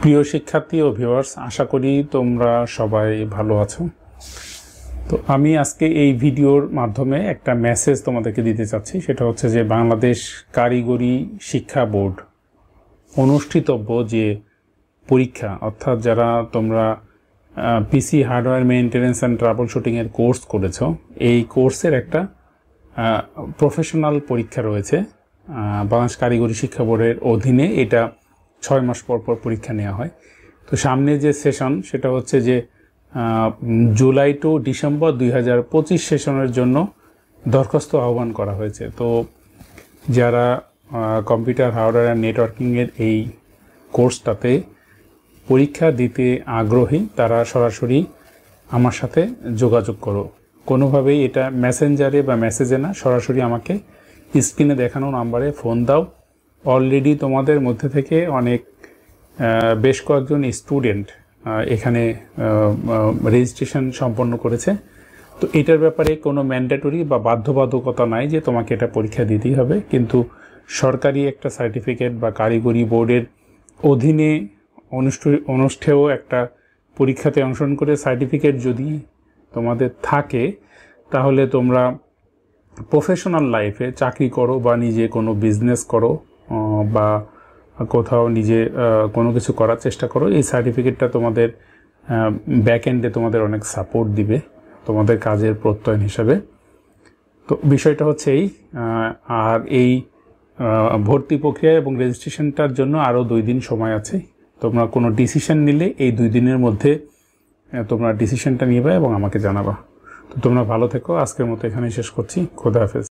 প্রিয় শিক্ষার্থী ও ভিউয়ার্স, আশা করি তোমরা সবাই ভালো আছো। তো আমি আজকে এই ভিডিওর মাধ্যমে একটা মেসেজ তোমাদেরকে দিতে চাচ্ছি। সেটা হচ্ছে যে বাংলাদেশ কারিগরি শিক্ষা বোর্ড অনুষ্ঠিতব্য যে পরীক্ষা, অর্থাৎ যারা তোমরা পিসি হার্ডওয়্যার মেইনটেনেন্স অ্যান্ড ট্রাবল শুটিংয়ের কোর্স করেছো, এই কোর্সের একটা প্রফেশনাল পরীক্ষা রয়েছে বাংলাদেশ কারিগরি শিক্ষা বোর্ডের অধীনে। এটা 6 মাস পর পর পরীক্ষা নেওয়া হয়। তো সামনে যে সেশন সেটা হচ্ছে যে জুলাই টু ডিসেম্বর 2025 সেশনের জন্য দরখাস্ত আহ্বান করা হয়েছে। তো যারা কম্পিউটার হার্ডওয়্যার অ্যান্ড নেটওয়ার্কিংয়ের এই কোর্সটাতে পরীক্ষা দিতে আগ্রহী তারা সরাসরি আমার সাথে যোগাযোগ করো। কোনোভাবেই এটা মেসেঞ্জারে বা মেসেজে না, সরাসরি আমাকে স্ক্রিনে দেখানো নাম্বারে ফোন দাও। অলরেডি তোমাদের মধ্যে থেকে বেশ কয়েকজন স্টুডেন্ট এখানে রেজিস্ট্রেশন সম্পন্ন করেছে। তো এটার ব্যাপারে কোনো ম্যান্ডেটরি বা বাধ্যবাধকতা নাই যে তোমাকে এটা পরীক্ষা দিতেই হবে, কিন্তু সরকারি একটা সার্টিফিকেট বা কারিগরি বোর্ডের অধীনে অনুষ্ঠেয় একটা পরীক্ষাতে অংশগ্রহণ করে সার্টিফিকেট যদি তোমাদের থাকে, তাহলে তোমরা প্রফেশনাল লাইফে চাকরি করো বা নিজে কোনো বিজনেস করো বা কোথাও নিজে কোনো কিছু করার চেষ্টা করো, এই সার্টিফিকেটটা তোমাদের ব্যাক এন্ডে তোমাদের অনেক সাপোর্ট দিবে তোমাদের কাজের প্রত্যয়ন হিসাবে। তো বিষয়টা হচ্ছে এই, আর এই ভর্তি প্রক্রিয়া এবং রেজিস্ট্রেশনটার জন্য আরও 2 দিন সময় আছে। তোমরা কোনো ডিসিশন নিলে এই 2 দিনের মধ্যে তোমরা ডিসিশনটা নিবে এবং আমাকে জানাবা। তো তোমরা ভালো থেকো। আজকের মতো এখানেই শেষ করছি। খোদা হাফেজ।